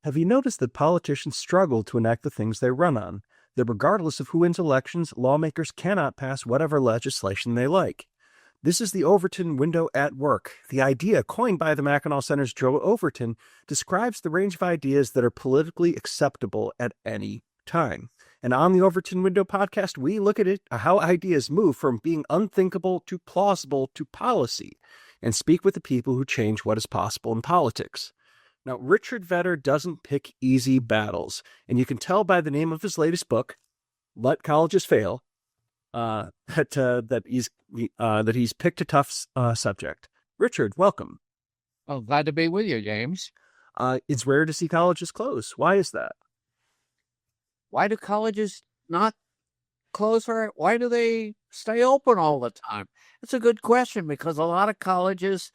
Have you noticed that politicians struggle to enact the things they run on? That regardless of who wins elections, lawmakers cannot pass whatever legislation they like. This is the Overton window at work. The idea, coined by the Mackinac Center's Joe Overton, describes the range of ideas that are politically acceptable at any time. And on the Overton Window podcast, we look at how ideas move from being unthinkable to plausible to policy, and speak with the people who change what is possible in politics. Now, Richard Vedder doesn't pick easy battles, and you can tell by the name of his latest book, "Let Colleges Fail," that he's picked a tough subject. Richard, welcome. Oh, glad to be with you, James. It's rare to see colleges close. Why is that? Why do colleges not close? Why do they stay open all the time? It's a good question, because a lot of colleges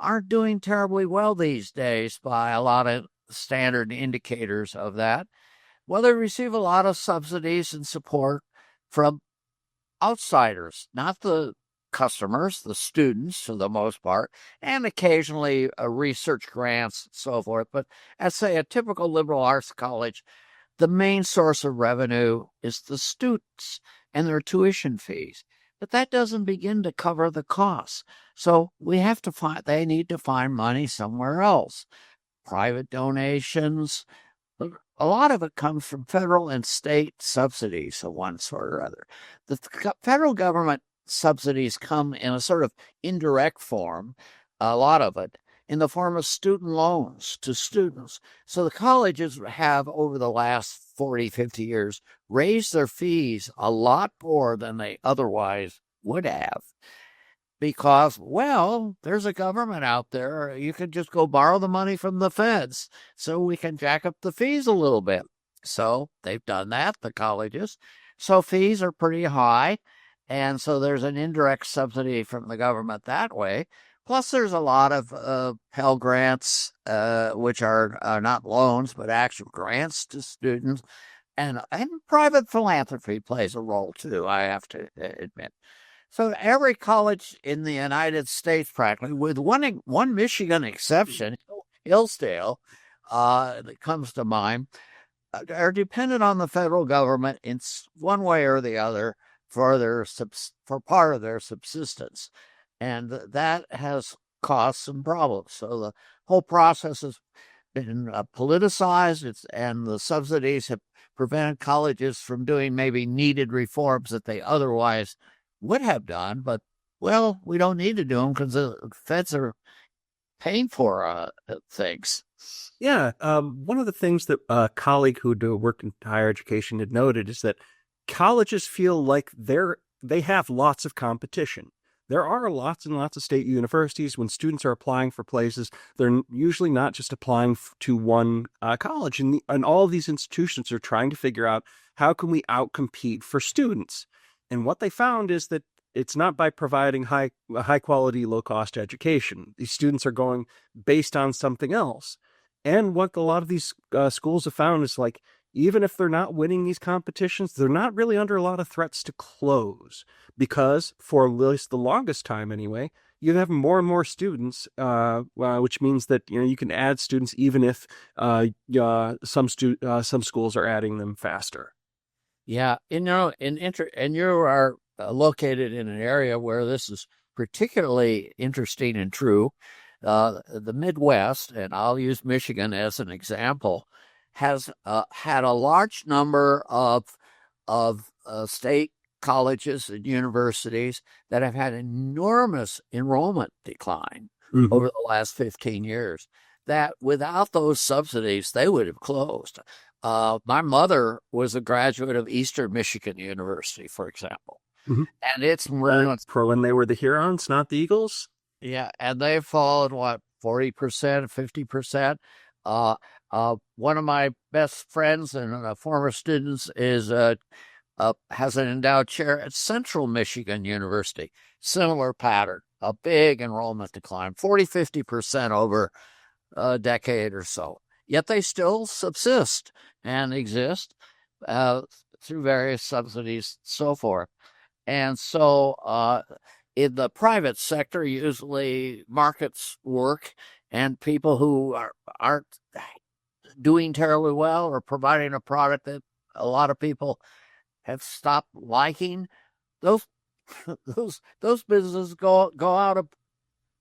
aren't doing terribly well these days by a lot of standard indicators of that. Well, they receive a lot of subsidies and support from outsiders, not the customers, the students for the most part, and occasionally research grants and so forth. But as, say, a typical liberal arts college, the main source of revenue is the students and their tuition fees. But that doesn't begin to cover the costs. So they need to find money somewhere else. Private donations. A lot of it comes from federal and state subsidies of one sort or other. The federal government subsidies come in a sort of indirect form, a lot of it, in the form of student loans to students. So the colleges have, over the last 40, 50 years, raised their fees a lot more than they otherwise would have. Because, well, there's a government out there. You can just go borrow the money from the feds so we can jack up the fees a little bit. So they've done that, the colleges. So fees are pretty high. And so there's an indirect subsidy from the government that way. Plus, there's a lot of Pell Grants, which are not loans, but actual grants to students. And private philanthropy plays a role, too, I have to admit. So every college in the United States, practically, with one Michigan exception, Hillsdale, that comes to mind, are dependent on the federal government in one way or the other for part of their subsistence. And that has caused some problems. So the whole process has been politicized, and the subsidies have prevented colleges from doing maybe needed reforms that they otherwise would have done. But, well, we don't need to do them because the feds are paying for things. Yeah. One of the things that a colleague who worked in higher education had noted is that colleges feel like they have lots of competition. There are lots and lots of state universities. When students are applying for places, they're usually not just applying to one college. And all of these institutions are trying to figure out, how can we outcompete for students? And what they found is that it's not by providing high quality, low cost education. These students are going based on something else. And what a lot of these schools have found is, like, even if they're not winning these competitions, they're not really under a lot of threats to close, because for at least the longest time anyway, you have more and more students, which means that you can add students even if some schools are adding them faster. Yeah, and you are located in an area where this is particularly interesting and true. The Midwest, and I'll use Michigan as an example, has had a large number of state colleges and universities that have had enormous enrollment decline over the last 15 years. That without those subsidies, they would have closed. My mother was a graduate of Eastern Michigan University, for example. Mm-hmm. And it's when they were the Hurons, not the Eagles. Yeah, and they followed 40%, 50%. One of my best friends and former students has an endowed chair at Central Michigan University. Similar pattern, a big enrollment decline, 40, 50% over a decade or so. Yet they still subsist and exist through various subsidies, so forth. And so in the private sector, usually markets work, and people who aren't doing terribly well or providing a product that a lot of people have stopped liking, those those businesses go out of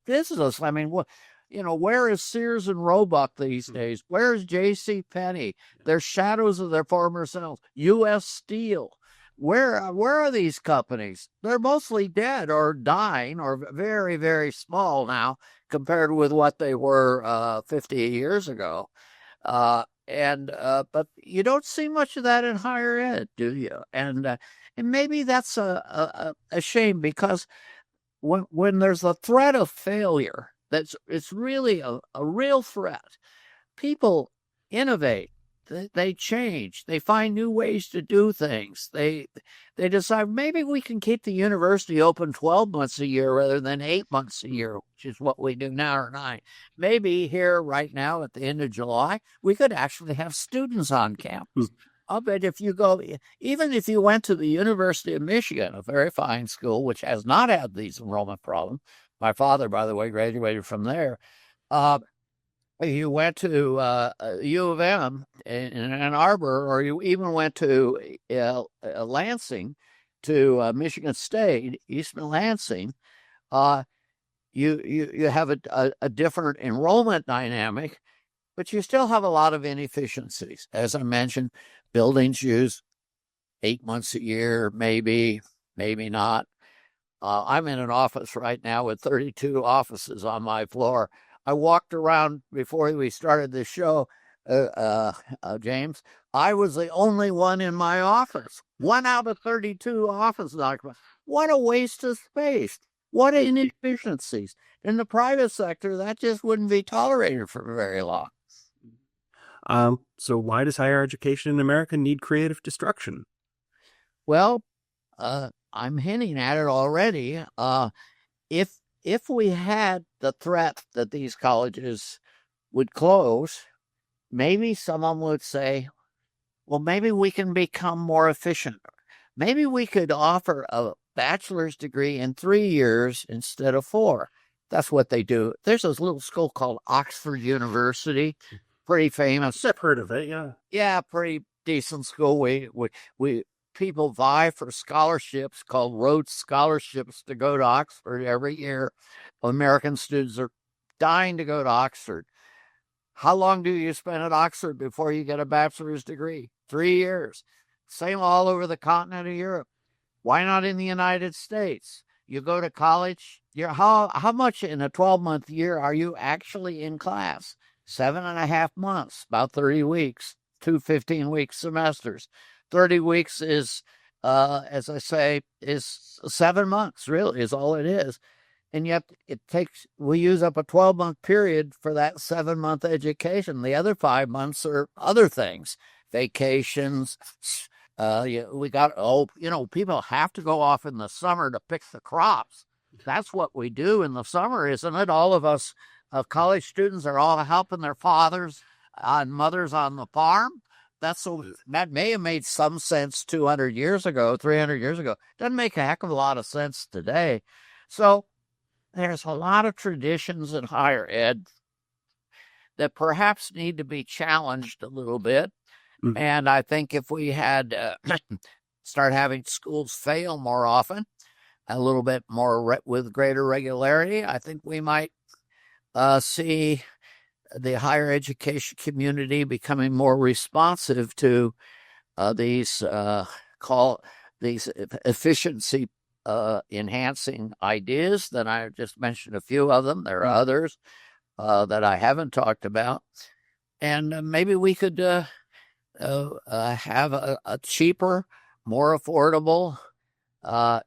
business. I mean, what, where is Sears and Roebuck these days? Where is J.C. Penney? They're shadows of their former selves. U.S. Steel. Where are these companies? They're mostly dead or dying or very, very small now compared with what they were 50 years ago. But you don't see much of that in higher ed, do you? And maybe that's a shame, because when there's a threat of failure, it's really a real threat. People innovate. They change. They find new ways to do things. They decide maybe we can keep the university open 12 months a year rather than 8 months a year, which is what we do now, or 9. Maybe here right now at the end of July, we could actually have students on campus. I'll bet if you go, even if you went to the University of Michigan, a very fine school, which has not had these enrollment problems. My father, by the way, graduated from there. You went to U of M in Ann Arbor, or you even went to Lansing, to Michigan State, Eastern Lansing, you have a different enrollment dynamic, but you still have a lot of inefficiencies. As I mentioned, buildings use 8 months a year, maybe not. I'm in an office right now with 32 offices on my floor. I walked around before we started the show, James. I was the only one in my office. 1 out of 32 offices. What a waste of space. What inefficiencies. In the private sector, that just wouldn't be tolerated for very long. So why does higher education in America need creative destruction? Well, I'm hinting at it already. If we had the threat that these colleges would close, maybe someone would say, well, maybe we can become more efficient. Maybe we could offer a bachelor's degree in 3 years instead of 4. That's what they do. There's this little school called Oxford University, pretty famous. I've heard of it, yeah. Yeah, pretty decent school. We people vie for scholarships called Rhodes Scholarships to go to Oxford every year. American students are dying to go to Oxford. How long do you spend at Oxford before you get a bachelor's degree? 3 years. Same all over the continent of Europe. Why not in the United States? You go to college, how much in a 12-month year are you actually in class? 7.5 months, about 30 weeks, 2 15-week semesters. 30 weeks is, as I say, is 7 months, really, is all it is. And yet we use up a 12-month period for that 7-month education. The other 5 months are other things, vacations. People have to go off in the summer to pick the crops. That's what we do in the summer, isn't it? All of us college students are all helping their fathers and mothers on the farm. That may have made some sense 200 years ago, 300 years ago. Doesn't make a heck of a lot of sense today. So there's a lot of traditions in higher ed that perhaps need to be challenged a little bit. Mm-hmm. And I think if we had start having schools fail more often, a little bit more with greater regularity, I think we might see the higher education community becoming more responsive to these efficiency enhancing ideas that I just mentioned. A few of them. There are others that I haven't talked about, and maybe we could have a cheaper, more affordable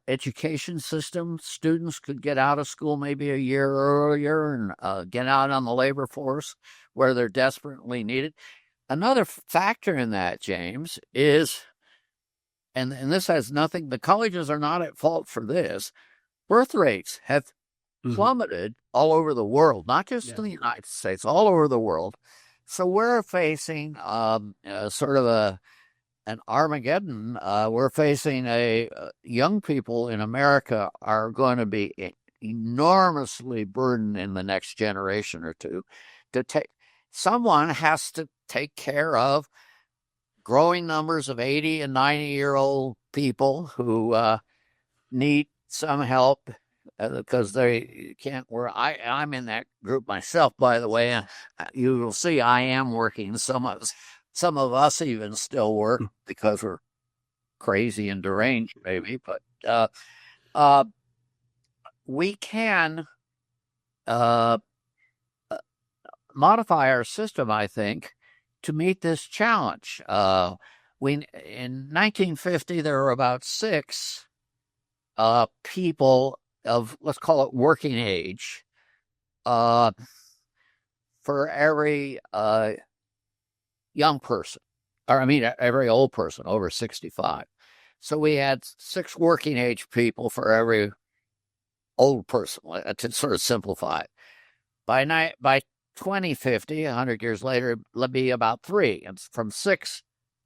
education system. Students could get out of school maybe a year earlier and get out on the labor force where they're desperately needed. Another factor in that, James, is, and this has nothing, the colleges are not at fault for this, birth rates have plummeted all over the world, not just in the United States, all over the world. So we're facing sort of an Armageddon. We're facing young people in America are going to be enormously burdened in the next generation or two. Someone has to take care of growing numbers of 80 and 90-year-old people who need some help because they can't work. I'm in that group myself, by the way. You will see I am working. Some of us even still work because we're crazy and deranged, maybe. But we can modify our system, I think, to meet this challenge. In 1950, there were about 6 people of, let's call it, working age for every young person, or I mean, every old person over 65. So we had 6 working age people for every old person, to sort of simplify it. By 2050, 100 years later, it'll be about 3. And from 6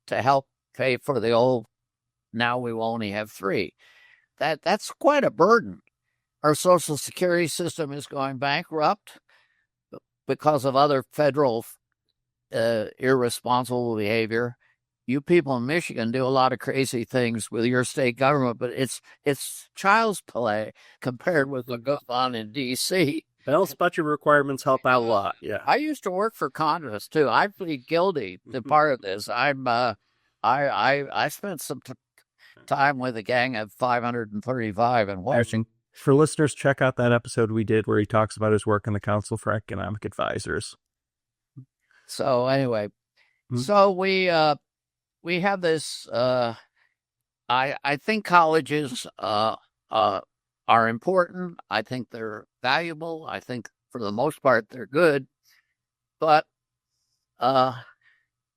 to help pay for the old, now we will only have 3. That's quite a burden. Our Social Security system is going bankrupt because of other federal irresponsible behavior. You people in Michigan do a lot of crazy things with your state government, but it's child's play compared with what goes on in D.C. Bell's budget requirements help out a lot. Yeah, I used to work for Congress too. I plead guilty to part of this. I spent some time with a gang of 535 in Washington. For listeners, check out that episode we did where he talks about his work in the Council for Economic Advisors. So anyway, so we have this. I think colleges are important. I think they're valuable. I think for the most part they're good, but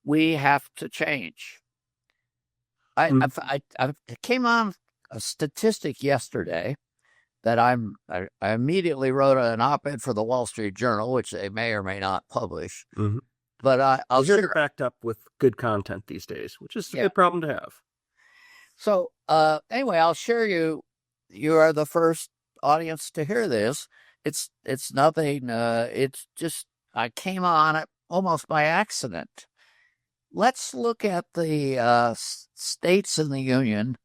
we have to change. I came on a statistic yesterday that I immediately wrote an op-ed for the Wall Street Journal, which they may or may not publish. Mm-hmm. But I'll share it backed up with good content these days, which is a good problem to have. So anyway, I'll share you. You are the first audience to hear this. It's nothing. It's just I came on it almost by accident. Let's look at the states in the Union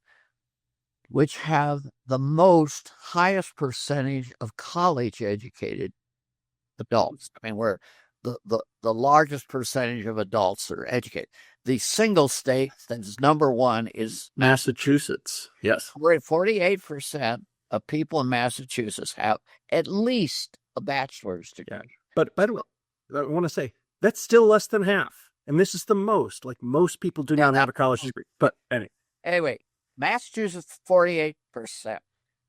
which have the highest percentage of college-educated adults. I mean, where the largest percentage of adults are educated. The single state that's number 1 is Massachusetts. Yes. 48% of people in Massachusetts have at least a bachelor's degree. Yeah. But by the way, I want to say that's still less than half. And this is the most. Like, most people do not have a college degree. But anyway, Massachusetts, 48%.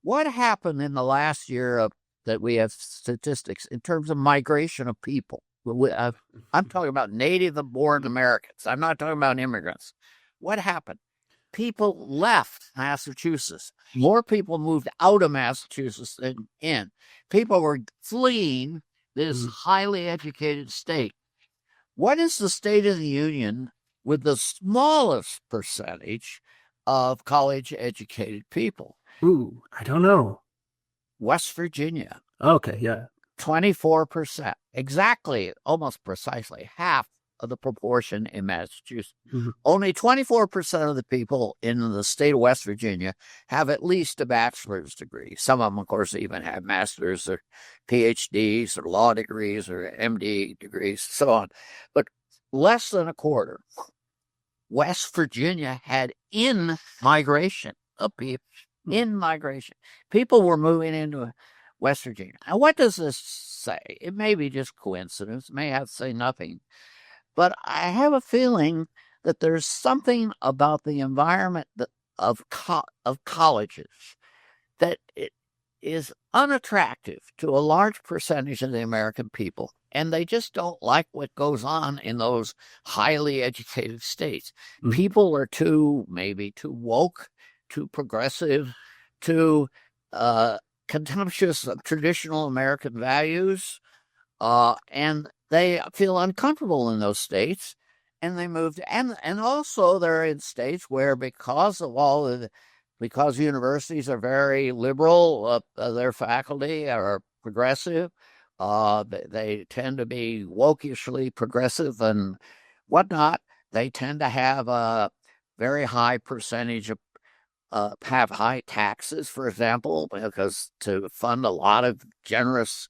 What happened in the last year that we have statistics in terms of migration of people? I'm talking about native-born Americans. I'm not talking about immigrants. What happened? People left Massachusetts. More people moved out of Massachusetts than in. People were fleeing this highly educated state. What is the state of the union with the smallest percentage of college-educated people? Ooh, I don't know. West Virginia. Okay, yeah. 24%. Exactly, almost precisely, half of the proportion in Massachusetts. Mm-hmm. Only 24% of the people in the state of West Virginia have at least a bachelor's degree. Some of them, of course, even have master's or PhDs or law degrees or MD degrees, so on. But less than a quarter. West Virginia had in-migration of people. In-migration. People were moving into West Virginia. Now, what does this say? It may be just coincidence. It may have to say nothing. But I have a feeling that there's something about the environment of colleges that it is unattractive to a large percentage of the American people. And they just don't like what goes on in those highly educated states. Mm-hmm. People are maybe too woke, too progressive, too contemptuous of traditional American values, and they feel uncomfortable in those states, and they moved. And also they're in states where because universities are very liberal, their faculty are progressive. They tend to be wokishly progressive and whatnot, they tend to have a very high percentage of have high taxes, for example, because to fund a lot of generous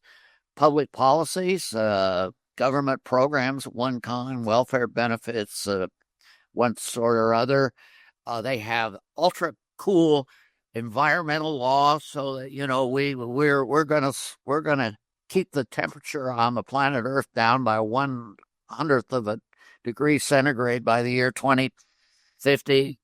public policies, government programs of one kind, welfare benefits, one sort or other. They have ultra cool environmental laws, so that we're gonna keep the temperature on the planet Earth down by 1/100th of a degree centigrade by the year 2150,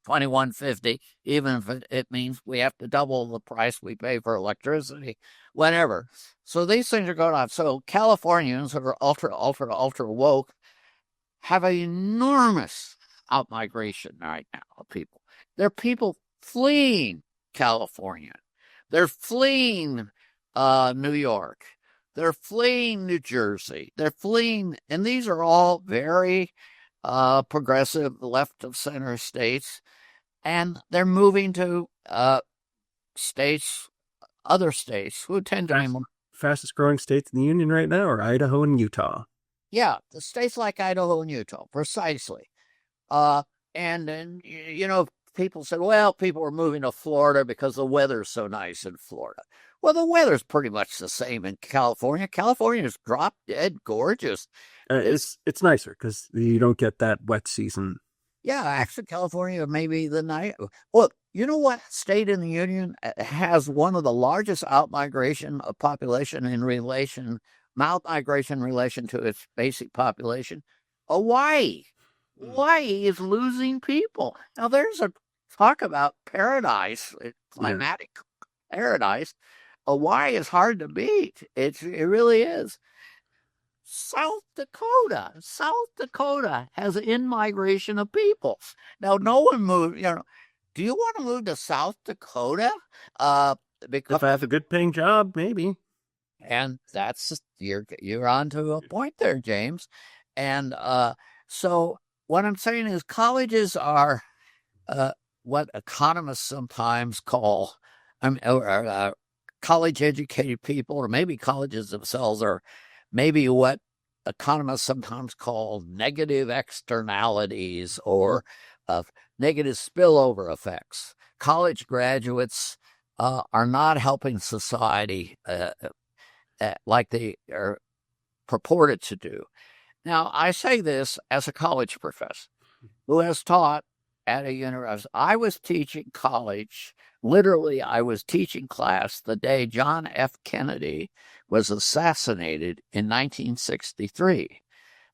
even if it means we have to double the price we pay for electricity, whatever. So these things are going on. So Californians who are ultra woke have an enormous outmigration right now of people. There are people fleeing California. They're fleeing New York. They're fleeing New Jersey. They're fleeing, and these are all very progressive, left of center states, and they're moving to states, other states who tend to be more. Fastest growing states in the union right now are Idaho and Utah. Yeah, the states like Idaho and Utah, precisely. And then, people said, well, people are moving to Florida because the weather's so nice in Florida. Well, the weather's pretty much the same in California. California's drop dead gorgeous. It's nicer because you don't get that wet season. Yeah, actually, California may be the night. Well, you know what state in the union has one of the largest outmigration of population outmigration relation to its basic population? Hawaii. Hawaii is losing people. Now, there's a talk about paradise, climatic paradise. Hawaii is hard to beat. It really is. South Dakota has in-migration of people. Now, no one moved, do you want to move to South Dakota? Because if I have a good paying job, maybe. And that's, you're on to a point there, James. And so what I'm saying is colleges are what economists sometimes call, college-educated people, or maybe colleges themselves are maybe what economists sometimes call negative externalities or negative spillover effects. College graduates are not helping society like they are purported to do. Now, I say this as a college professor who has taught at a university. I was teaching college. Literally, I was teaching class the day John F. Kennedy was assassinated in 1963.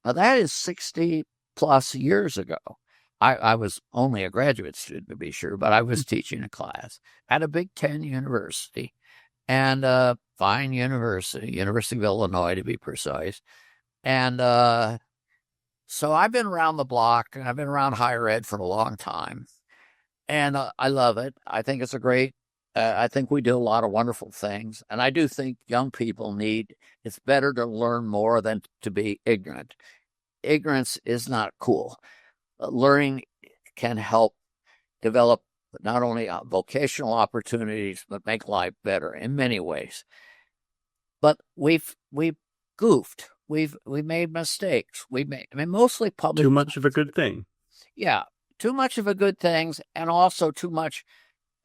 Now, that is 60 plus years ago. I was only a graduate student, to be sure, but I was teaching a class at a Big Ten university, and a fine university, University of Illinois, to be precise. And so I've been around the block, and I've been around higher ed for a long time. And I love it. I think it's a great, I think we do a lot of wonderful things. And I do think young people it's better to learn more than to be ignorant. Ignorance is not cool. Learning can help develop not only vocational opportunities, but make life better in many ways. But we've goofed. We made mistakes. Mostly public. Too much of a good thing. Yeah. Too much of a good thing, and also too much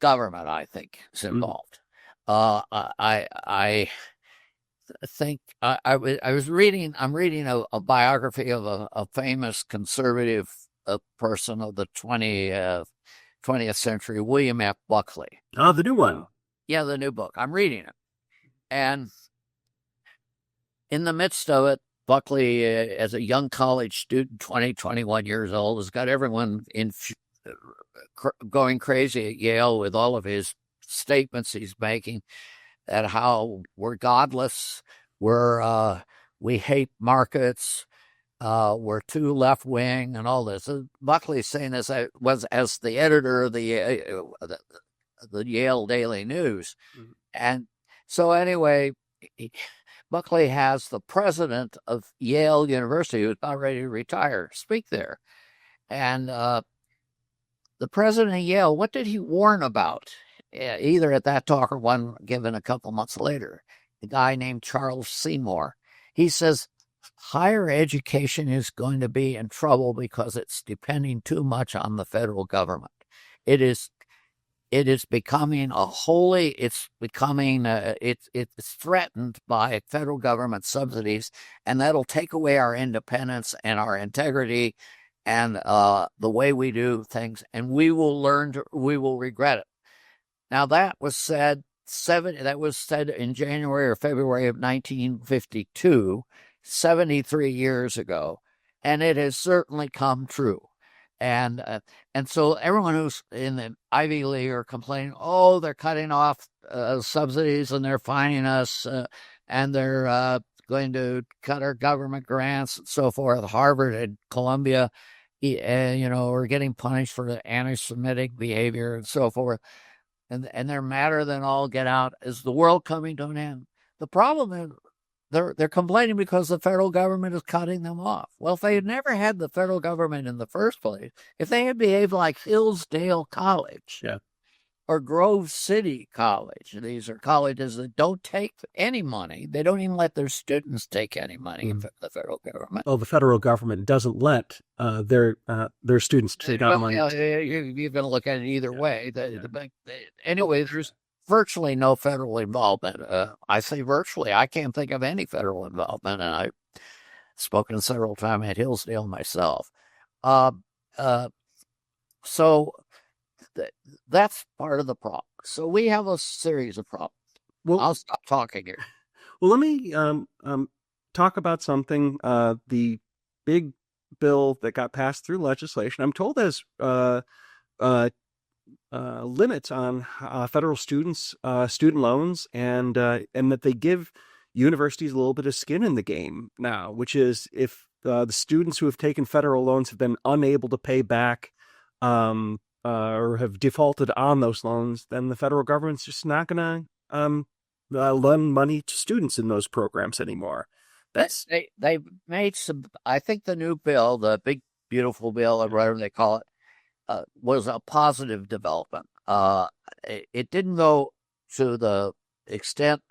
government, I think, is involved. I think I'm reading a biography of a famous conservative person of the 20th century, William F. Buckley. Oh, the new one. Yeah, the new book. I'm reading it. And in the midst of it, Buckley, as a young college student, 21 years old, has got everyone going crazy at Yale with all of his statements he's making at how we're godless, we hate markets, we're too left-wing, and all this. Buckley's saying this was as the editor of the Yale Daily News. Mm-hmm. And so anyway, Buckley has the president of Yale University, who's about ready to retire, speak there. And the president of Yale, what did he warn about? Either at that talk or one given a couple months later. The guy named Charles Seymour. He says, higher education is going to be in trouble because it's depending too much on the federal government. It is becoming it's threatened by federal government subsidies, and that'll take away our independence and our integrity and the way we do things, and we will regret it. Now that was said in January or February of 1952, 73 years ago, and it has certainly come true. And so everyone who's in the Ivy League are complaining, oh, they're cutting off subsidies and they're fining us and they're going to cut our government grants and so forth. Harvard and Columbia, are getting punished for anti-Semitic behavior and so forth. And they're madder than all get out. Is the world coming to an end? The problem is they're complaining because the federal government is cutting them off. Well, if they had never had the federal government in the first place, if they had behaved like Hillsdale College or Grove City College, these are colleges that don't take any money. They don't even let their students take any money from the federal government. Oh, the federal government doesn't let their students take out money. You're going to look at it either way. Anyway, there's virtually no federal involvement. I say virtually. I can't think of any federal involvement, and I've spoken several times at Hillsdale myself. So that's part of the problem. So we have a series of problems. Well, I'll stop talking here. Well, let me talk about something. The big bill that got passed through legislation, I'm told, has limits on federal student loans, and that they give universities a little bit of skin in the game now, which is if the students who have taken federal loans have been unable to pay back or have defaulted on those loans, then the federal government's just not going to lend money to students in those programs anymore. They made some. I think the new bill, the big beautiful bill, or whatever they call it, was a positive development. It didn't go to the extent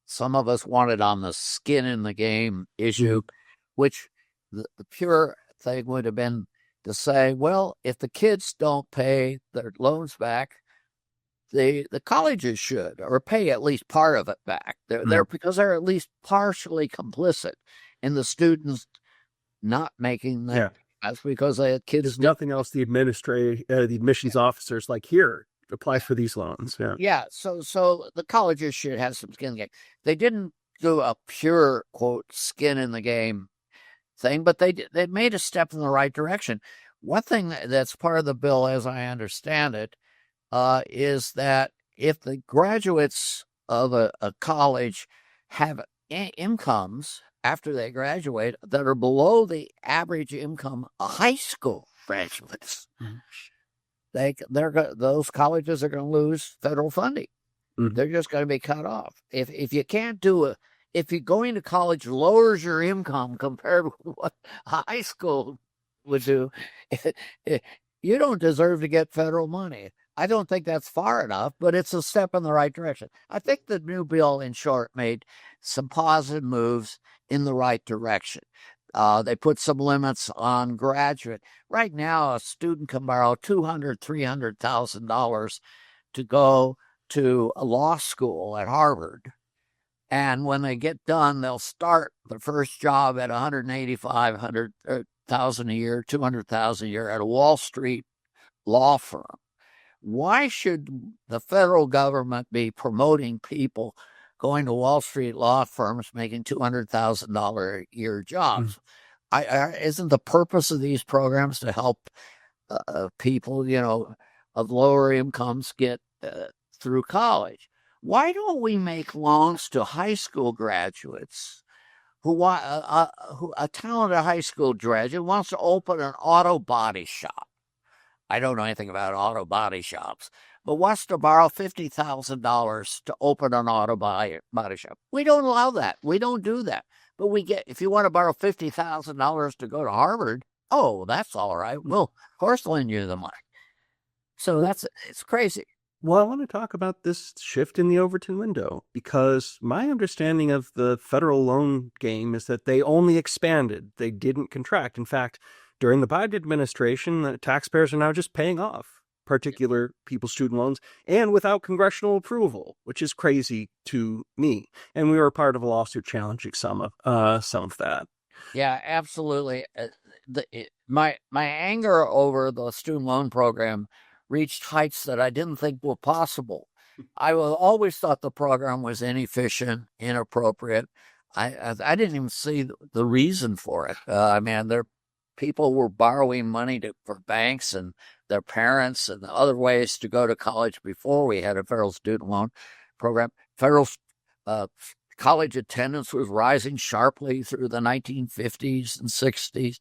some of us wanted on the skin in the game issue, which the pure thing would have been to say, well, if the kids don't pay their loans back, the colleges should, or pay at least part of it back. They're because they're at least partially complicit in the students not making that. Yeah. That's because the kids. There's nothing else. The admissions officers like, here, apply for these loans. Yeah. Yeah. So the colleges should have some skin in the game. They didn't do a pure quote skin in the game thing, but they made a step in the right direction. One thing that's part of the bill, as I understand it, is that if the graduates of a college have incomes after they graduate that are below the average income of high school graduates, those colleges are going to lose federal funding. Mm-hmm. They're just going to be cut off. If you can't do if you're going to college lowers your income compared with what high school would do, you don't deserve to get federal money. I don't think that's far enough, but it's a step in the right direction. I think the new bill, in short, made some positive moves in the right direction. They put some limits on graduate. Right now, a student can borrow $200,000, $300,000 to go to a law school at Harvard. And when they get done, they'll start the first job at $185,000 a year, $200,000 a year at a Wall Street law firm. Why should the federal government be promoting people going to Wall Street law firms making $200,000 a year jobs? Isn't the purpose of these programs to help people, of lower incomes get through college? Why don't we make loans to high school graduates who a talented high school graduate wants to open an auto body shop? I don't know anything about auto body shops, but wants to borrow $50,000 to open an auto body shop. We don't allow that. We don't do that. But if you want to borrow $50,000 to go to Harvard, oh, that's all right. We'll, of course, lend you the money. So it's crazy. Well, I want to talk about this shift in the Overton window because my understanding of the federal loan game is that they only expanded, they didn't contract. In fact, during the Biden administration, the taxpayers are now just paying off particular people's student loans and without congressional approval, which is crazy to me. And we were part of a lawsuit challenging some of that. Yeah, absolutely. My anger over the student loan program reached heights that I didn't think were possible. Always thought the program was inefficient, inappropriate. I didn't even see the reason for it. I mean, people were borrowing money for banks and their parents and other ways to go to college before we had a federal student loan program. Federal uh, college attendance was rising sharply through the 1950s and 60s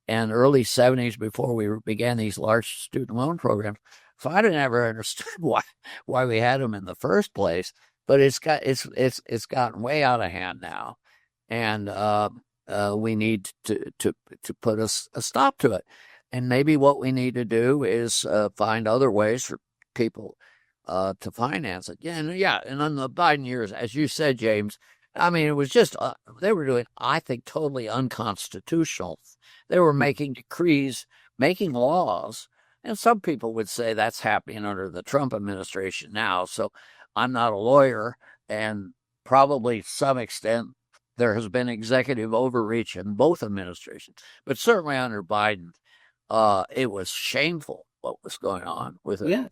and early 70s before we began these large student loan programs. So I didn't ever understand why we had them in the first place. But it's gotten way out of hand now, and we need to put a stop to it. And maybe what we need to do is find other ways for people to finance it. Yeah, and in the Biden years, as you said, James, I mean, it was just they were doing, I think, totally unconstitutional. They were making decrees, making laws, and some people would say that's happening under the Trump administration now. So I'm not a lawyer, and probably to some extent there has been executive overreach in both administrations, but certainly under Biden, it was shameful what was going on with it. Yeah.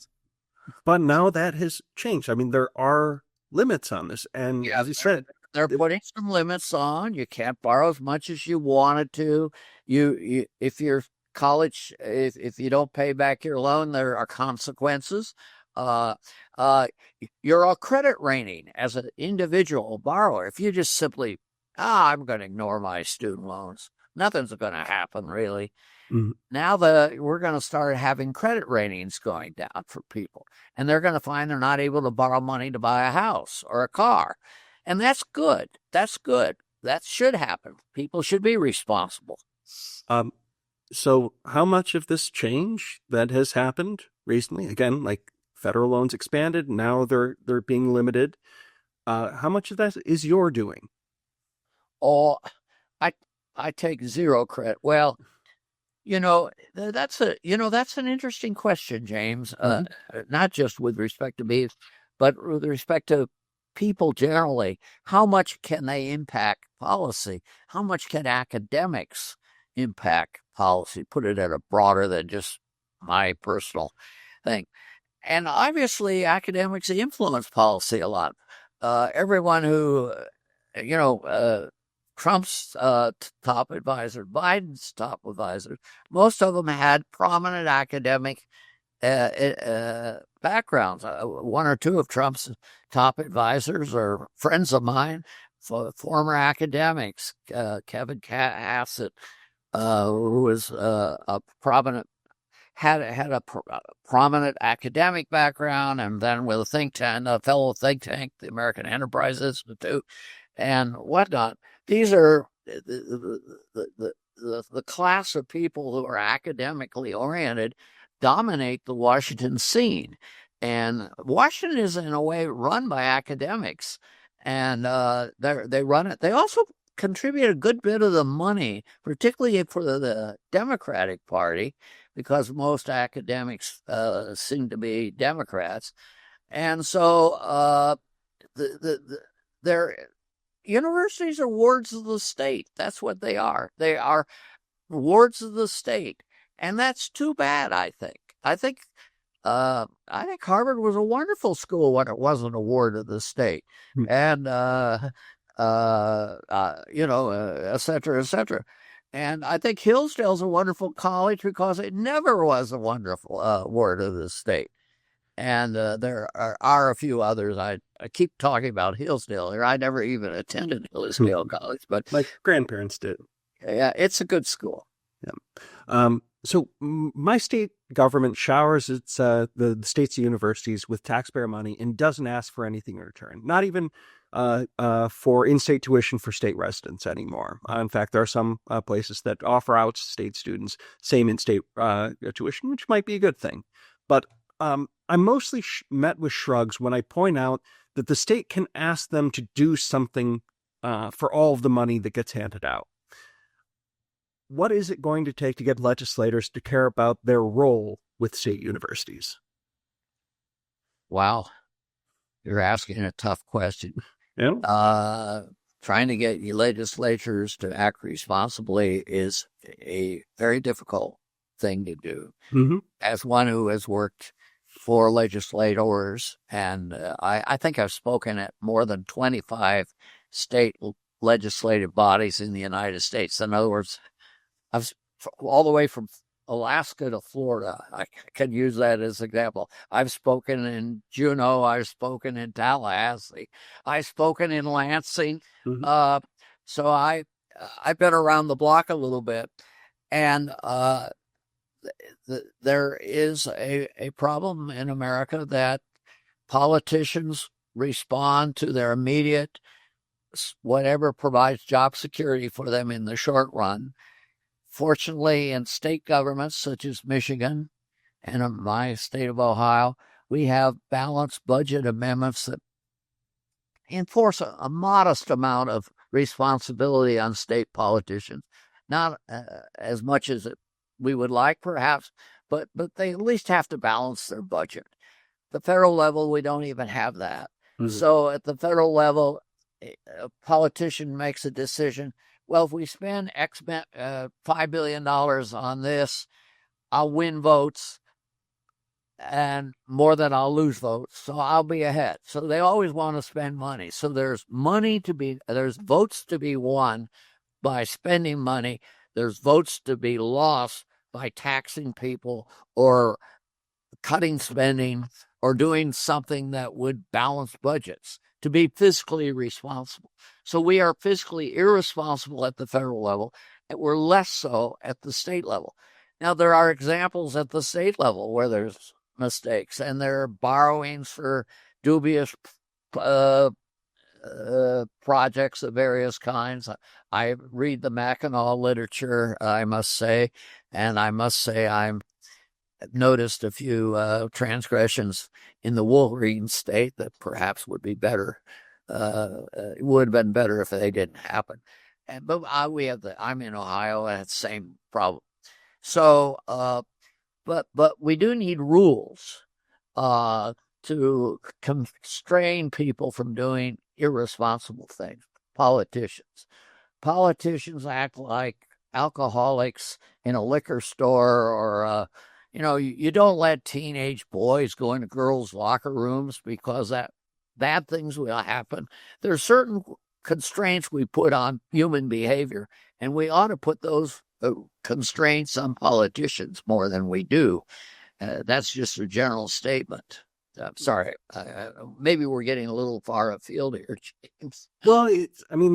But now that has changed. I mean, there are limits on this. And Yeah, as you said, they're putting some limits on. You can't borrow as much as you wanted to. If you're college, if you don't pay back your loan, there are consequences. Uh, uh, your credit rating as an individual borrower, if you just simply, I'm going to ignore my student loans, nothing's going to happen really. mm, Now we're going to start having credit ratings going down for people, and they're going to find they're not able to borrow money to buy a house or a car. And that's good. That's good. That should happen. People should be responsible. um, so how much of this change that has happened recently, again, like federal loans expanded, now they're being limited. How much of that is your doing? Oh, I I take zero credit. Well, that's an interesting question, James. Mhm. Not just with respect to me, but with respect to people generally. How much can they impact policy? How much can academics impact policy? Put it at a broader than just my personal thing. And obviously, academics influence policy a lot. Everyone who, you know, Trump's top advisor, Biden's top advisor, most of them had prominent academic backgrounds. One or two of Trump's top advisors are friends of mine, former academics. Kevin Hassett, who was a prominent had a prominent academic background, and then with a fellow think tank, the American Enterprise Institute, and whatnot. These are the class of people who are academically oriented dominate the Washington scene. And Washington is, in a way, run by academics. And they run it. They also contribute a good bit of the money, particularly for the Democratic Party, because most academics seem to be Democrats. And so their universities are wards of the state. That's what they are. They are wards of the state. And that's too bad, I think. I think Harvard was a wonderful school when it wasn't a ward of the state. Mm. And et cetera, et cetera. And I think Hillsdale's a wonderful college because it never was a wonderful ward of the state. And there are a few others. I keep talking about Hillsdale here. I never even attended Hillsdale College, but My grandparents did. yeah, it's a good school. Yeah. So my state government showers the state's universities with taxpayer money and doesn't ask for anything in return. Not even for in-state tuition for state residents anymore. In fact, there are some places that offer out state students same in-state tuition, which might be a good thing. But I'm mostly met with shrugs when I point out that the state can ask them to do something for all of the money that gets handed out. What is it going to take to get legislators to care about their role with state universities? Wow, you're asking a tough question. Yeah. Trying to get legislatures to act responsibly is a very difficult thing to do. Mm-hmm. As one who has worked for legislators, and I think I've spoken at more than 25 state legislative bodies in the United States. In other words, I've all the way from Alaska to Florida. I can use that as an example. I've spoken in Juneau. I've spoken in Tallahassee. I've spoken in Lansing. Mm-hmm. So I've been around the block a little bit, and there is a problem in America that politicians respond to their immediate whatever provides job security for them in the short run. Fortunately, in state governments such as Michigan and in my state of Ohio, we have balanced budget amendments that enforce a modest amount of responsibility on state politicians. Not as much as we would like, perhaps, but they at least have to balance their budget. The federal level, we don't even have that. Mm-hmm. So at the federal level, a politician makes a decision. Well, if we spend $5 billion on this, I'll win votes, and more than I'll lose votes, so I'll be ahead. So they always want to spend money. So there's votes to be won by spending money. There's votes to be lost by taxing people or cutting spending or doing something that would balance budgets, to be fiscally responsible. So we are fiscally irresponsible at the federal level, and we're less so at the state level. Now, there are examples at the state level where there's mistakes, and there are borrowings for dubious projects of various kinds. I read the Mackinac literature, I must say, and I must say I've noticed a few transgressions in the Wolverine state that perhaps would be better. It would have been better if they didn't happen. But I'm in Ohio, and it's the same problem. So, but we do need rules to constrain people from doing irresponsible things. Politicians act like alcoholics in a liquor store, or you don't let teenage boys go into girls' locker rooms because that bad things will happen. There are certain constraints we put on human behavior, and we ought to put those constraints on politicians more than we do. That's just a general statement. I'm sorry. Maybe we're getting a little far afield here, James. Well,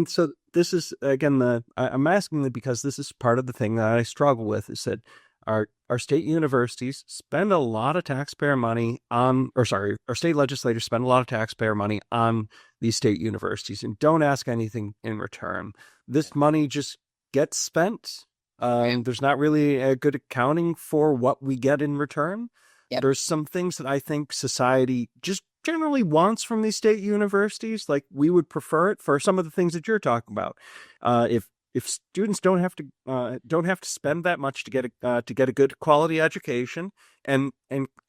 so this is, again, I'm asking that because this is part of the thing that I struggle with, is that our state universities spend a lot of taxpayer money our state legislators spend a lot of taxpayer money on these state universities and don't ask anything in return. This money just gets spent. There's not really a good accounting for what we get in return. Yep. There's some things that I think society just generally wants from these state universities. Like, we would prefer it for some of the things that you're talking about. If students don't have to spend that much to get a good quality education and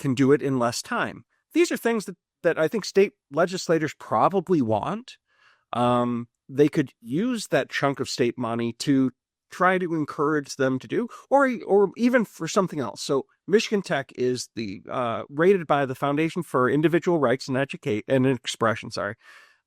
can do it in less time. These are things that I think state legislators probably want. They could use that chunk of state money to try to encourage them to do, or even for something else. So Michigan Tech is rated by the Foundation for Individual Rights and Expression,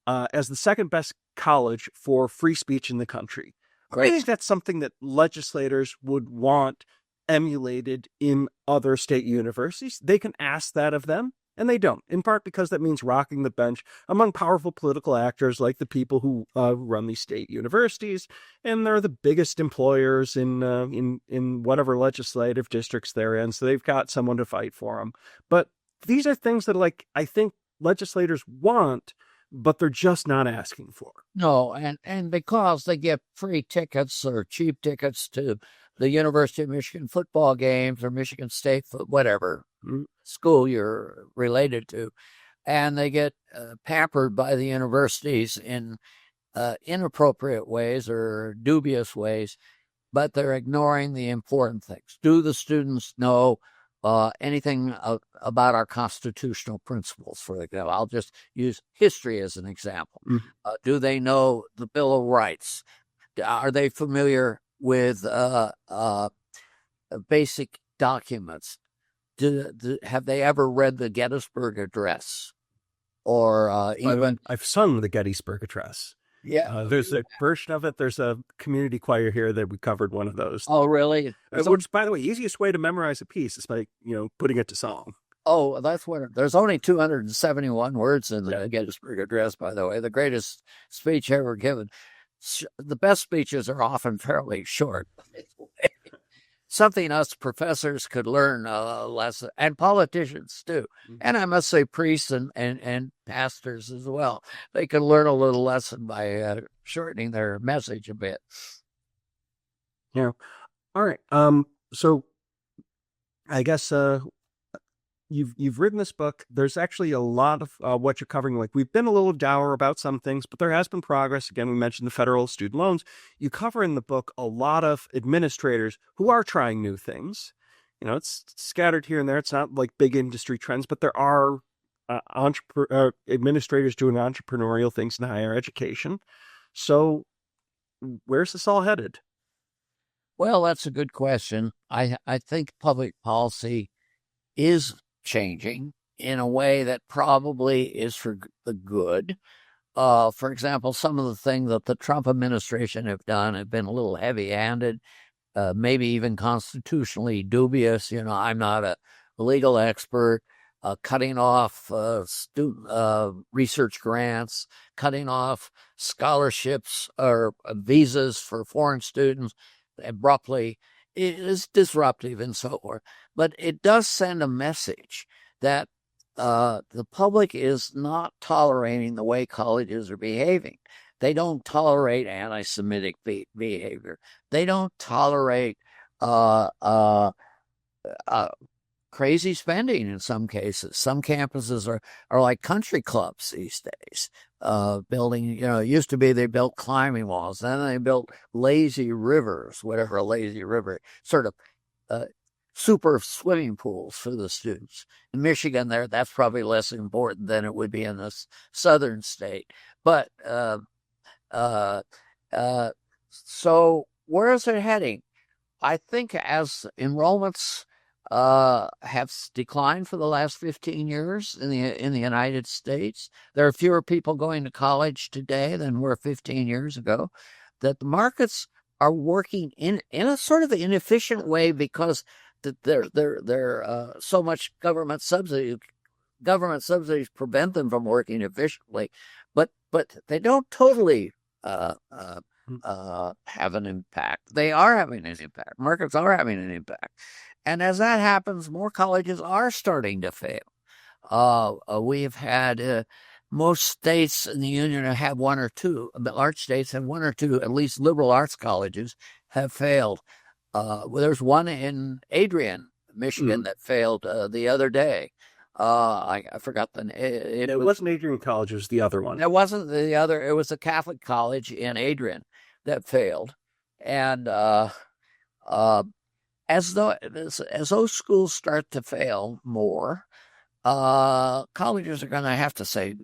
as the second best college for free speech in the country. Great. I think that's something that legislators would want emulated in other state universities. They can ask that of them, and they don't, in part because that means rocking the bench among powerful political actors like the people who run these state universities, and they're the biggest employers in whatever legislative districts they're in, so they've got someone to fight for them. But these are things that, I think legislators want, but they're just not asking for. No, and because they get free tickets or cheap tickets to the University of Michigan football games or Michigan State whatever, school you're related to, and they get pampered by the universities in inappropriate ways or dubious ways, but they're ignoring the important things. Do the students know anything about our constitutional principles, for example? I'll just use history as an example. Do they know the Bill of Rights? Are they familiar with basic documents? Have they ever read the Gettysburg Address? Or even I've sung the Gettysburg Address. Yeah, there's a version of it. There's a community choir here that we covered one of those. Oh, really? Which, by the way, easiest way to memorize a piece is by putting it to song. Oh, that's what. There's only 271 words in the Gettysburg Address, by the way. The greatest speech ever given. The best speeches are often fairly short. Something us professors could learn a lesson, and politicians too. And I must say priests and pastors as well. They could learn a little lesson by shortening their message a bit. Yeah. All right. So I guess you've written this book. There's actually a lot of what you're covering. Like, we've been a little dour about some things, but there has been progress. Again, we mentioned the federal student loans. You cover in the book a lot of administrators who are trying new things. It's scattered here and there. It's not like big industry trends, but there are administrators doing entrepreneurial things in higher education. So where's this all headed? Well, that's a good question. I think public policy is changing in a way that probably is for the good. For example, some of the things that the Trump administration have done have been a little heavy-handed, maybe even constitutionally dubious. I'm not a legal expert. Cutting off student research grants, cutting off scholarships or visas for foreign students abruptly. It is disruptive and so forth. But it does send a message that the public is not tolerating the way colleges are behaving. They don't tolerate anti-Semitic behavior. They don't tolerate crazy spending in some cases. Some campuses are like country clubs these days. Building, it used to be they built climbing walls. Then they built lazy rivers, whatever a lazy river, sort of super swimming pools for the students. In Michigan, that's probably less important than it would be in this southern state. But so where is it heading? I think as enrollments have declined for the last 15 years in the United States. There are fewer people going to college today than were 15 years ago. That the markets are working in a sort of inefficient way because they're so much government subsidy. Government subsidies prevent them from working efficiently, but they don't totally have an impact. They are having an impact. Markets are having an impact. And as that happens, more colleges are starting to fail. We've had most states in the union have one or two. Large states have one or two, at least liberal arts colleges have failed. There's one in Adrian, Michigan, that failed the other day. I forgot the name. It wasn't Adrian College. It was the other one. It wasn't the other. It was a Catholic college in Adrian that failed. And as those schools start to fail more, colleges are going to have to say,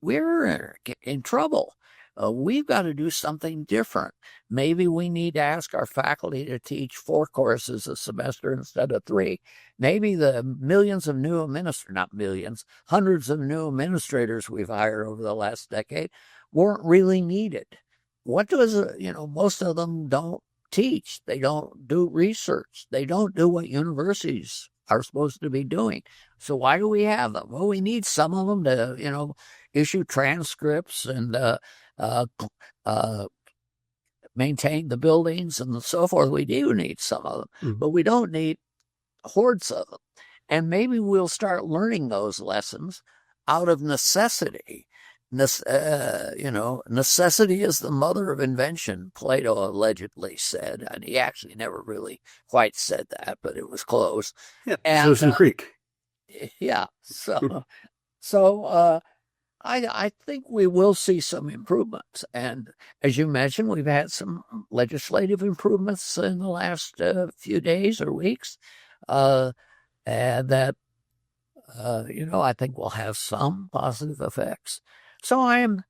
we're in trouble. We've got to do something different. Maybe we need to ask our faculty to teach 4 courses a semester instead of 3. Maybe the millions of new not millions, hundreds of new administrators we've hired over the last decade weren't really needed. What does, most of them don't teach. They don't do research. They don't do what universities are supposed to be doing. So why do we have them? Well, we need some of them to, issue transcripts and maintain the buildings and so forth. We do need some of them, but we don't need hordes of them. And maybe we'll start learning those lessons out of necessity. Necessity is the mother of invention, Plato allegedly said. And he actually never really quite said that, but it was close. Yeah, and, so it was in Greek. Yeah. So I think we will see some improvements. And as you mentioned, we've had some legislative improvements in the last few days or weeks. And that, I think will have some positive effects. So I am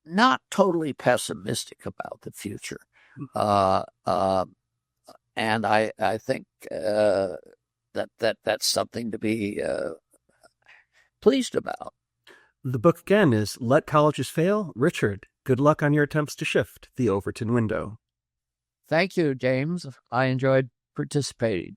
not totally pessimistic about the future. Uh, uh, and I think that's something to be pleased about. The book again is Let Colleges Fail. Richard, good luck on your attempts to shift the Overton window. Thank you, James. I enjoyed participating.